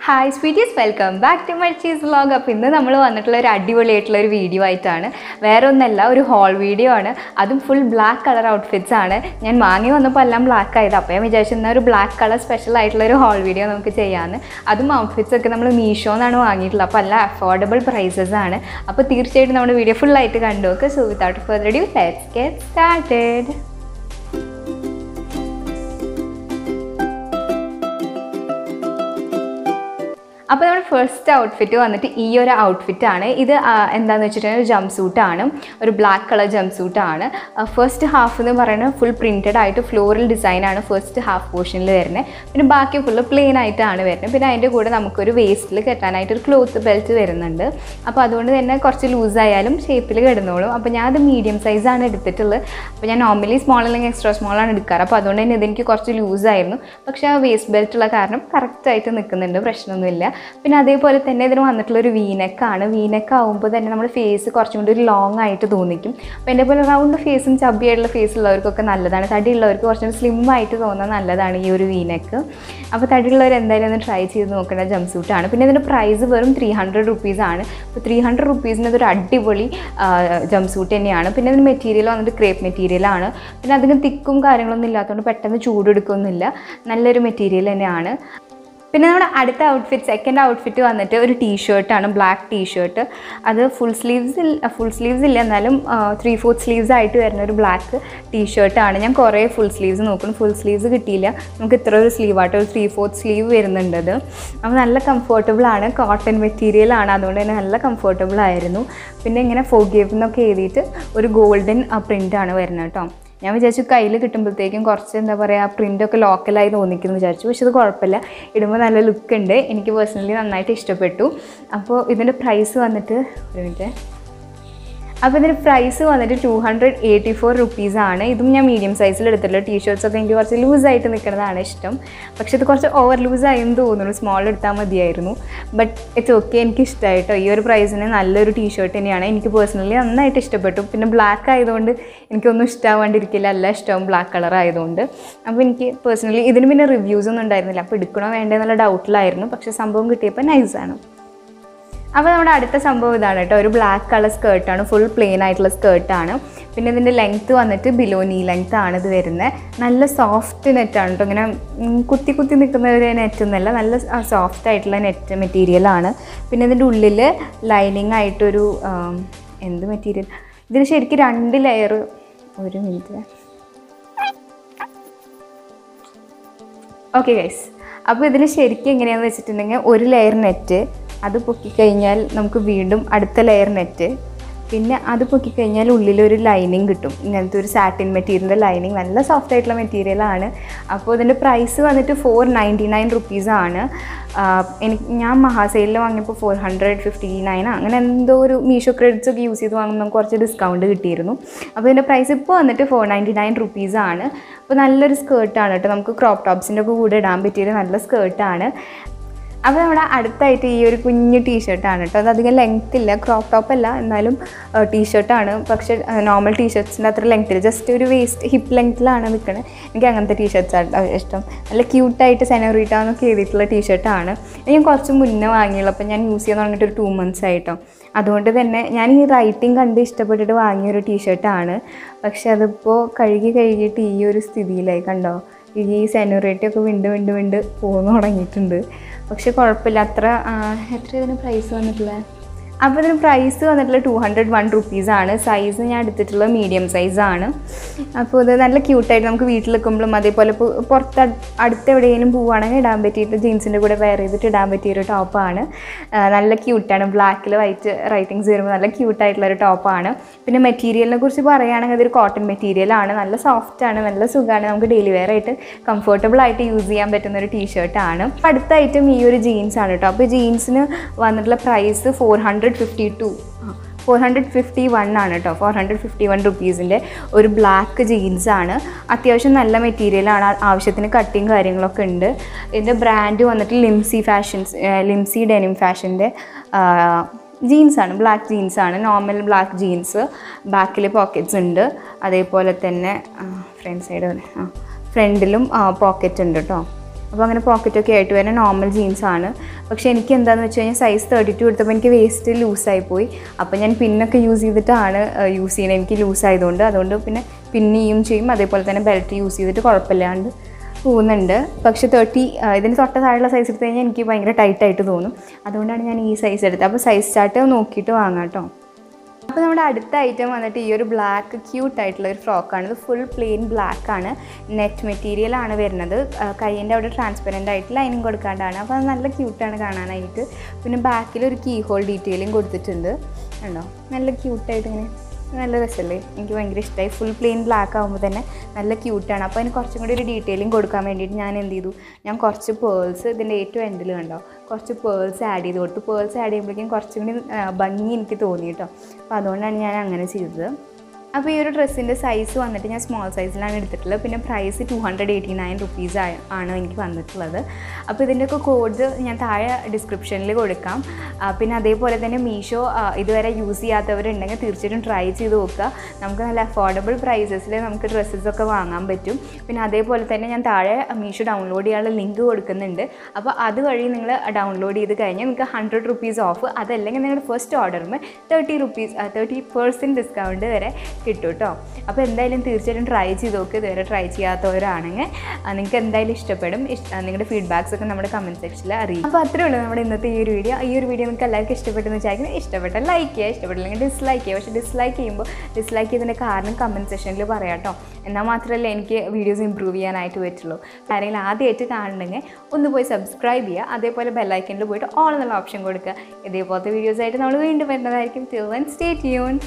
Hi sweeties, welcome back to മർച്ചീസ് vlog. അപ്പോൾ ഇന്ന് നമ്മൾ വന്നിട്ടുള്ള ഒരു അടിപൊളിയായിട്ടുള്ളൊരു വീഡിയോ ആയിട്ടാണ്. വേറെ ഒന്നല്ല, ഒരു ഹോൾ വീഡിയോ ആണ്. അതും ഫുൾ ബ്ലാക്ക് കളർ ഔട്ട്ഫിറ്റ്സ് ആണ്. ഞാൻ വാങ്ങി വന്നപ്പോൾ എല്ലാം ബ്ലാക്ക് ആയത്. അപ്പോൾ ഞാൻ വിചാരിച്ചിരുന്ന ഒരു ബ്ലാക്ക് കളർ സ്പെഷ്യൽ ആയിട്ടുള്ളൊരു ഹോൾ വീഡിയോ നമുക്ക് ചെയ്യാമെന്ന്. അതും ഔട്ട്ഫിറ്റ്സ് ഒക്കെ നമ്മൾ മീഷോന്നാണ് വാങ്ങിയിട്ടുള്ളത്. അപ്പോൾ എല്ലാം അഫോർഡബിൾ പ്രൈസസ് ആണ്. അപ്പോൾ തീർച്ചയായിട്ടും നമ്മുടെ വീഡിയോ ഫുള്ളായിട്ട് കണ്ടു നോക്കുക. So without further adieu let's get started. അപ്പോൾ നമ്മുടെ ഫസ്റ്റ് ഔട്ട്ഫിറ്റ് വന്നിട്ട് ഈ ഒരു ഔട്ട്ഫിറ്റാണ്. ഇത് എന്താണെന്ന് വെച്ചിട്ടുണ്ടെങ്കിൽ ഒരു ജംപ് സൂട്ടാണ്, ഒരു ബ്ലാക്ക് കളർ ജംപ് സൂട്ടാണ്. ഫസ്റ്റ് ഹാഫ് എന്ന് പറയുന്നത് ഫുൾ പ്രിൻറ്റഡ് ആയിട്ട് ഫ്ലോറൽ ഡിസൈനാണ് ഫസ്റ്റ് ഹാഫ് പോർഷനിൽ വരുന്നത്. പിന്നെ ബാക്കി ഫുള്ള് പ്ലെയിൻ ആയിട്ടാണ് വരുന്നത്. പിന്നെ അതിൻ്റെ കൂടെ നമുക്കൊരു വേസ്റ്റിൽ കെട്ടാനായിട്ട് ഒരു ക്ലോത്ത് ബെൽറ്റ് വരുന്നുണ്ട്. അപ്പോൾ അതുകൊണ്ട് തന്നെ കുറച്ച് ലൂസായാലും ഷേപ്പിൽ കിടന്നോളും. അപ്പോൾ ഞാൻ അത് മീഡിയം സൈസാണ് എടുത്തിട്ടുള്ളത്. അപ്പോൾ ഞാൻ നോർമലി സ്മോൾ അല്ലെങ്കിൽ എക്സ്ട്രാ സ്മോളാണ് എടുക്കാറ്. അപ്പോൾ അതുകൊണ്ട് തന്നെ ഇതെനിക്ക് കുറച്ച് ലൂസായിരുന്നു. പക്ഷേ ആ വേസ്റ്റ് ബെൽറ്റ് ഉള്ള കാരണം കറക്റ്റായിട്ട് നിൽക്കുന്നുണ്ട്, പ്രശ്നമൊന്നുമില്ല. പിന്നെ അതേപോലെ തന്നെ ഇതിന് വന്നിട്ടുള്ളൊരു വീനെക്കാണ്. വീനെക്ക് ആകുമ്പോൾ തന്നെ നമ്മുടെ ഫേസ് കുറച്ചും കൂടി ഒരു ലോങ് ആയിട്ട് തോന്നിക്കും. അപ്പോൾ എൻ്റെ പോലെ റൗണ്ട് ഫേസും ചബ്ബിയായിട്ടുള്ള ഫേസ് ഉള്ളവർക്കൊക്കെ നല്ലതാണ്. തടിയുള്ളവർക്ക് കുറച്ചും കൂടി സ്ലിം ആയിട്ട് തോന്നുന്നത് നല്ലതാണ് ഈ ഒരു വീനെക്ക്. അപ്പോൾ തടിയുള്ളവർ എന്തായാലും ഒന്ന് ട്രൈ ചെയ്ത് നോക്കേണ്ട ജംപ് സൂട്ടാണ്. പിന്നെ ഇതിൻ്റെ പ്രൈസ് വെറും 300 റുപ്പീസാണ്. അപ്പോൾ 300 റുപ്പീസിന് ഇതൊരു അടിപൊളി ജംപ് സൂട്ട് തന്നെയാണ്. പിന്നെ ഇതിന് മെറ്റീരിയൽ വന്നിട്ട് ക്രേപ്പ് മെറ്റീരിയലാണ്. പിന്നെ അധികം തിക്കും കാര്യങ്ങളൊന്നും ഇല്ലാത്തതുകൊണ്ട് പെട്ടെന്ന് ചൂടെടുക്കൊന്നുമില്ല. നല്ലൊരു മെറ്റീരിയൽ തന്നെയാണ്. പിന്നെ നമ്മുടെ അടുത്ത ഔട്ട്ഫിറ്റ്, സെക്കൻഡ് ഔട്ട്ഫിറ്റ് വന്നിട്ട് ഒരു ടീഷർട്ടാണ്, ബ്ലാക്ക് ടീഷർട്ട്. അത് ഫുൾ സ്ലീവ്സ് ഇല്ല, എന്നാലും 3/4 സ്ലീവ്സ് ആയിട്ട് വരുന്ന ഒരു ബ്ലാക്ക് ടീഷർട്ടാണ്. ഞാൻ കുറേ ഫുൾ സ്ലീവ്സ് നോക്കണം, ഫുൾ സ്ലീവ്സ് കിട്ടിയില്ല. നമുക്ക് ഇത്ര ഒരു സ്ലീവായിട്ട് ഒരു 3/4 സ്ലീവ് വരുന്നുണ്ട്. അത് അപ്പോൾ നല്ല കംഫർട്ടബിളാണ്, കോട്ടൺ മെറ്റീരിയലാണ്, അതുകൊണ്ട് തന്നെ നല്ല കംഫർട്ടബിൾ ആയിരുന്നു. പിന്നെ ഇങ്ങനെ ഫോർഗീവ് എന്നൊക്കെ എഴുതിയിട്ട് ഒരു ഗോൾഡൻ പ്രിൻ്റാണ് വരുന്നത് കേട്ടോ. ഞാൻ വിചാരിച്ചു കയ്യിൽ കിട്ടുമ്പോഴത്തേക്കും കുറച്ച് എന്താ പറയുക പ്രിൻ്റൊക്കെ ലോക്കലായി തോന്നിക്കുന്നു വിചാരിച്ചു. പക്ഷെ അത് കുഴപ്പമില്ല, ഇടുമ്പോൾ നല്ല ലുക്ക് ഉണ്ട്. എനിക്ക് പേഴ്സണലി നന്നായിട്ട് ഇഷ്ടപ്പെട്ടു. അപ്പോൾ ഇതിൻ്റെ പ്രൈസ് വന്നിട്ട് ഇതിൻ്റെ പ്രൈസ് വന്നിട്ട് 284 റുപ്പീസാണ്. ഇതും ഞാൻ മീഡിയം സൈസിൽ എടുത്തിട്ടുള്ള ടീഷർട്ട്സൊക്കെ എനിക്ക് കുറച്ച് ലൂസായിട്ട് നിൽക്കുന്നതാണ് ഇഷ്ടം. പക്ഷേ ഇത് കുറച്ച് ഓവർ ലൂസായെന്ന് തോന്നുന്നു, സ്മോൾ എടുത്താൽ മതിയായിരുന്നു. ബട്ട് ഇറ്റ്സ് ഓക്കെ, എനിക്ക് ഇഷ്ടമായിട്ടോ. ഈ ഒരു പ്രൈസിന് നല്ലൊരു ടീഷർട്ട് തന്നെയാണ്. എനിക്ക് പേഴ്സണലി നന്നായിട്ട് ഇഷ്ടപ്പെട്ടു. പിന്നെ ബ്ലാക്ക് ആയതുകൊണ്ട് എനിക്കൊന്നും ഇഷ്ടമാവാണ്ടിരിക്കില്ല, എല്ലാം ഇഷ്ടവും ബ്ലാക്ക് കളർ ആയതുകൊണ്ട്. അപ്പോൾ എനിക്ക് പേഴ്സണലി ഇതിന് പിന്നെ റിവ്യൂസ് ഒന്നും ഉണ്ടായിരുന്നില്ല. അപ്പോൾ എടുക്കണോ വേണ്ടേ എന്നുള്ള ഡൗട്ടിലായിരുന്നു. പക്ഷേ സംഭവം കിട്ടിയപ്പോൾ നൈസാണ്. അപ്പോൾ നമ്മുടെ അടുത്ത സംഭവം ഇതാണ് കേട്ടോ, ഒരു ബ്ലാക്ക് കളർ സ്കേർട്ടാണ്, ഫുൾ പ്ലെയിൻ ആയിട്ടുള്ള സ്കേർട്ടാണ്. പിന്നെ ഇതിൻ്റെ ലെങ്ത്ത് വന്നിട്ട് ബിലോ നീ ലെങ്ത്ത് ആണ് ഇത് വരുന്നത്. നല്ല സോഫ്റ്റ് നെറ്റാണ് കേട്ടോ, ഇങ്ങനെ കുത്തി നിൽക്കുന്ന ഒരു നെറ്റൊന്നുമല്ല, നല്ല സോഫ്റ്റ് ആയിട്ടുള്ള നെറ്റ് മെറ്റീരിയലാണ്. പിന്നെ ഇതിൻ്റെ ഉള്ളിൽ ലൈനിങ് ആയിട്ടൊരു എന്ത് മെറ്റീരിയൽ, ഇതിന് ശരിക്കും 2 ലെയർ, ഒരു മിനിറ്റ്. ഓക്കെ ഗൈസ്, അപ്പോൾ ഇതിന് ശരിക്കും എങ്ങനെയാണെന്ന് വെച്ചിട്ടുണ്ടെങ്കിൽ ഒരു ലെയർ നെറ്റ്, അത് പൊക്കിക്കഴിഞ്ഞാൽ നമുക്ക് വീണ്ടും അടുത്ത ലെയർ നെറ്റ്, പിന്നെ അത് പൊക്കിക്കഴിഞ്ഞാൽ ഉള്ളിലൊരു ലൈനിങ് കിട്ടും. ഇങ്ങനത്തെ ഒരു സാറ്റിൻ മെറ്റീരിയലിൻ്റെ ലൈനിങ്, നല്ല സോഫ്റ്റ് ആയിട്ടുള്ള മെറ്റീരിയലാണ്. അപ്പോൾ ഇതിൻ്റെ പ്രൈസ് വന്നിട്ട് 499 റുപ്പീസാണ്. ഞാൻ മഹാസെയിലിൽ വാങ്ങിയപ്പോൾ 459 അങ്ങനെ എന്തോ ഒരു മീഷോ ക്രെഡിറ്റ്സ് ഒക്കെ യൂസ് ചെയ്ത് വാങ്ങുമ്പോൾ നമുക്ക് കുറച്ച് ഡിസ്കൗണ്ട് കിട്ടിയിരുന്നു. അപ്പോൾ ഇതിൻ്റെ പ്രൈസ് ഇപ്പോൾ വന്നിട്ട് 499 റുപ്പീസാണ്. അപ്പോൾ നല്ലൊരു സ്കേർട്ടാണ് കേട്ടോ, നമുക്ക് ക്രോപ്പ് ടോപ്സിൻ്റെ ഒക്കെ കൂടെ ഇടാൻ പറ്റിയൊരു നല്ല സ്കേർട്ടാണ്. അപ്പോൾ നമ്മുടെ അടുത്തായിട്ട് ഈ ഒരു കുഞ്ഞു ടീഷർട്ടാണ് കേട്ടോ. അതധികം ലെങ്ത് ഇല്ല, ക്രോപ്പ് ടോപ്പ് അല്ല, എന്നാലും ടീഷർട്ടാണ്. പക്ഷേ നോർമൽ ടീഷർട്ട്സിൻ്റെ അത്ര ലെങ്ത്തിൽ, ജസ്റ്റ് ഒരു വേസ്റ്റ് ഹിപ്പ് ലെങ്ത്തിലാണ് നിൽക്കുന്നത്. എനിക്ക് അങ്ങനത്തെ ടീഷർട്ട്സാണ് ഇഷ്ടം. നല്ല ക്യൂട്ടായിട്ട് സെനോറിറ്റ എന്നൊക്കെ എഴുതിയിട്ടുള്ള ടീഷർട്ടാണ്. ഞാൻ കുറച്ച് മുന്നേ വാങ്ങിയുള്ളൂ. അപ്പോൾ ഞാൻ യൂസ് ചെയ്യാൻ തുടങ്ങിയിട്ട് ഒരു 2 months ആയിട്ടോ. അതുകൊണ്ട് തന്നെ ഞാൻ ഈ റൈറ്റിംഗ് കണ്ട് ഇഷ്ടപ്പെട്ടിട്ട് വാങ്ങിയൊരു ടീഷർട്ടാണ്. പക്ഷെ അതിപ്പോൾ കഴുകിയിട്ട് ഈ ഒരു സ്ഥിതിയിലായി, കണ്ടോ, ഈ സെനോറിറ്റയൊക്കെ വിണ്ട് പോകുന്നു തുടങ്ങിയിട്ടുണ്ട്. പക്ഷെ കുഴപ്പമില്ല, എത്ര ഇതിന് പ്രൈസ് വന്നിട്ടുള്ളത്? അപ്പോൾ ഇതിന് പ്രൈസ് വന്നിട്ടുള്ള 201 റുപ്പീസാണ്. സൈസ് ഞാൻ എടുത്തിട്ടുള്ളത് മീഡിയം സൈസാണ്. അപ്പോൾ ഇത് നല്ല ക്യൂട്ടായിട്ട് നമുക്ക് വീട്ടിൽ നിൽക്കുമ്പോഴും അതേപോലെ പുറത്ത് അടുത്തെവിടെയെങ്കിലും പോവുകയാണെങ്കിൽ ഇടാൻ പറ്റിയിട്ട് ജീൻസിൻ്റെ കൂടെ വെയർ ചെയ്തിട്ട് ഇടാൻ പറ്റിയൊരു ടോപ്പാണ്. നല്ല ക്യൂട്ടാണ്, ബ്ലാക്കിൽ വൈറ്റ് റൈറ്റിങ്സ് വരുമ്പോൾ നല്ല ക്യൂട്ടായിട്ടുള്ളൊരു ടോപ്പാണ്. പിന്നെ മെറ്റീരിയലിനെ കുറിച്ച് പറയുകയാണെങ്കിൽ അതൊരു കോട്ടൺ മെറ്റീരിയലാണ്, നല്ല സോഫ്റ്റാണ്, നല്ല സുഖമാണ്, നമുക്ക് ഡെയിലി വെയർ ആയിട്ട് കംഫർട്ടബിളായിട്ട് യൂസ് ചെയ്യാൻ പറ്റുന്ന ഒരു ടീഷർട്ടാണ്. അടുത്ത ഐറ്റം ഈ ഒരു ജീൻസാണ് കേട്ടോ. അപ്പോൾ ജീൻസിന് വന്നിട്ടുള്ള പ്രൈസ് 451 ആണ് കേട്ടോ. 451 റുപ്പീസിൻ്റെ ഒരു ബ്ലാക്ക് ജീൻസാണ്. അത്യാവശ്യം നല്ല മെറ്റീരിയലാണ്, ആവശ്യത്തിന് കട്ടിങ് കാര്യങ്ങളൊക്കെ ഉണ്ട്. ഇതിൻ്റെ ബ്രാൻഡ് വന്നിട്ട് ലിംസി ഡെനിം ഫാഷൻ്റെ ജീൻസാണ്, ബ്ലാക്ക് ജീൻസാണ്, നോർമൽ ബ്ലാക്ക് ജീൻസ്. ബാക്കിൽ പോക്കറ്റ്സ് ഉണ്ട്, അതേപോലെ തന്നെ ഫ്രണ്ടിലും പോക്കറ്റ് ഉണ്ട് കേട്ടോ. അപ്പോൾ അങ്ങനെ പോക്കറ്റൊക്കെ ആയിട്ട് വരുന്ന നോർമൽ ജീൻസാണ്. പക്ഷേ എനിക്ക് എന്താണെന്ന് വെച്ച് കഴിഞ്ഞാൽ സൈസ് 32 എടുത്തപ്പോൾ എനിക്ക് വേസ്റ്റ് ലൂസായിപ്പോയി. അപ്പോൾ ഞാൻ പിന്നൊക്കെ യൂസ് ചെയ്തിട്ടാണ് യൂസ് ചെയ്യുന്നത്. എനിക്ക് ലൂസായതുകൊണ്ട് അതുകൊണ്ട് പിന്നെ പിന്നെയും ചെയ്യും. അതേപോലെ തന്നെ ബെൽറ്റ് യൂസ് ചെയ്തിട്ട് കുഴപ്പമില്ലാണ്ട് പോകുന്നുണ്ട്. പക്ഷേ 30 ഇതിന് തൊട്ട താഴെയുള്ള സൈസ് എടുത്ത് കഴിഞ്ഞാൽ എനിക്ക് ഭയങ്കര ടൈറ്റായിട്ട് തോന്നും. അതുകൊണ്ടാണ് ഞാൻ ഈ സൈസ് എടുത്തത്. അപ്പോൾ സൈസ് ചാർട്ട് നോക്കിയിട്ട് വാങ്ങാം കേട്ടോ. അപ്പോൾ നമ്മുടെ അടുത്ത ഐറ്റം വന്നിട്ട് ഈ ഒരു ബ്ലാക്ക് ക്യൂട്ടായിട്ടുള്ള ഒരു ഫ്രോക്കാണ്. ഇത് ഫുൾ പ്ലെയിൻ ബ്ലാക്കാണ്, നെറ്റ് മെറ്റീരിയലാണ് വരുന്നത്. കയ്യിൻ്റെ അവിടെ ട്രാൻസ്പെറൻ്റ് ആയിട്ട് ലൈനിങ് കൊടുക്കാണ്ടാണ്. അപ്പോൾ അത് നല്ല ക്യൂട്ടാണ് കാണാനായിട്ട്. പിന്നെ ബാക്കിൽ ഒരു കീ ഹോൾ ഡീറ്റെയിലും കൊടുത്തിട്ടുണ്ട്. കണ്ടോ, നല്ല ക്യൂട്ടായിട്ട് ഇങ്ങനെ നല്ല രസമല്ലേ, എനിക്ക് ഭയങ്കര ഇഷ്ടമായി. ഫുൾ പ്ലെയിൻ ബ്ലാക്ക് ആകുമ്പോൾ തന്നെ നല്ല ക്യൂട്ടാണ്. അപ്പോൾ അതിന് കുറച്ചും കൂടി ഒരു ഡീറ്റെയിലിംഗ് കൊടുക്കാൻ വേണ്ടിയിട്ട് ഞാൻ എന്ത് ചെയ്തു, ഞാൻ കുറച്ച് പേൾസ് ഇതിൻ്റെ ഏറ്റവും എൻഡിൽ കണ്ടോ കുറച്ച് പേൾസ് ആഡ് ചെയ്ത് കൊടുത്തു. പേൾസ് ആഡ് ചെയ്യുമ്പോഴേക്കും കുറച്ചും കൂടി ഭംഗി എനിക്ക് തോന്നി കേട്ടോ. അപ്പോൾ അതുകൊണ്ടാണ് ഞാൻ അങ്ങനെ ചെയ്തത്. അപ്പോൾ ഈ ഒരു ഡ്രസ്സിൻ്റെ സൈസ് വന്നിട്ട് ഞാൻ സ്മോൾ സൈസിലാണ് എടുത്തിട്ടുള്ളത്. പിന്നെ പ്രൈസ് 289 റുപ്പീസ് ആണ് എനിക്ക് വന്നിട്ടുള്ളത്. അപ്പോൾ ഇതിൻ്റെയൊക്കെ കോഡ് ഞാൻ താഴെ ഡിസ്ക്രിപ്ഷനിൽ കൊടുക്കാം. പിന്നെ അതേപോലെ തന്നെ മീഷോ ഇതുവരെ യൂസ് ചെയ്യാത്തവരുണ്ടെങ്കിൽ തീർച്ചയായിട്ടും ട്രൈ ചെയ്ത് നോക്കുക. നമുക്ക് നല്ല അഫോർഡബിൾ പ്രൈസസിൽ നമുക്ക് ഡ്രസ്സസൊക്കെ വാങ്ങാൻ പറ്റും. പിന്നെ അതേപോലെ തന്നെ ഞാൻ താഴെ മീഷോ ഡൗൺലോഡ് ചെയ്യാനുള്ള ലിങ്ക് കൊടുക്കുന്നുണ്ട്. അപ്പോൾ അതുവഴി നിങ്ങൾ ഡൗൺലോഡ് ചെയ്ത് കഴിഞ്ഞാൽ നിങ്ങൾക്ക് 100 റുപ്പീസ് ഓഫ്, അതല്ലെങ്കിൽ നിങ്ങളുടെ ഫസ്റ്റ് ഓർഡറിന് 30% ഡിസ്കൗണ്ട് വരെ കിട്ടും കേട്ടോ. അപ്പോൾ എന്തായാലും തീർച്ചയായിട്ടും ട്രൈ ചെയ്ത് നോക്കുക. ഇതുവരെ ട്രൈ ചെയ്യാത്തവരാണെങ്കിൽ നിങ്ങൾക്ക് എന്തായാലും ഇഷ്ടപ്പെടും. നിങ്ങളുടെ ഫീഡ്ബാക്സ് ഒക്കെ നമ്മുടെ കമൻറ്റ് സെക്ഷനിൽ അറിയിക്കും. അപ്പോൾ അത്രേ ഉള്ളൂ നമ്മുടെ ഇന്നത്തെ ഈ ഒരു വീഡിയോ നിങ്ങൾക്ക് എല്ലാവർക്കും ഇഷ്ടപ്പെട്ടെന്ന് വിചാരിക്കുന്നത്. ഇഷ്ടപ്പെട്ടാൽ ലൈക്ക് ചെയ്യുക, ഇഷ്ടപ്പെട്ടില്ലെങ്കിൽ ഡിസ്ലൈക്ക് ചെയ്യുക. പക്ഷേ ഡിസ്ലൈക്ക് ചെയ്തതിൻ്റെ കാരണം കമൻറ്റ് സെക്ഷനിൽ പറയാം കേട്ടോ. എന്നാൽ മാത്രമല്ല എനിക്ക് വീഡിയോസ് ഇമ്പ്രൂവ് ചെയ്യാനായിട്ട് പറ്റുള്ളൂ. ആരെങ്കിലും ആദ്യമായിട്ട് കാണണമെങ്കിൽ ഒന്ന് പോയി സബ്സ്ക്രൈബ് ചെയ്യുക. അതേപോലെ ബെല്ലൈക്കനിൽ പോയിട്ട് ഓൾ എന്നുള്ള ഓപ്ഷൻ കൊടുക്കുക. ഇതേപോലത്തെ വീഡിയോസായിട്ട് നമ്മൾ വീണ്ടും വരുന്നതായിരിക്കും. till then stay tuned.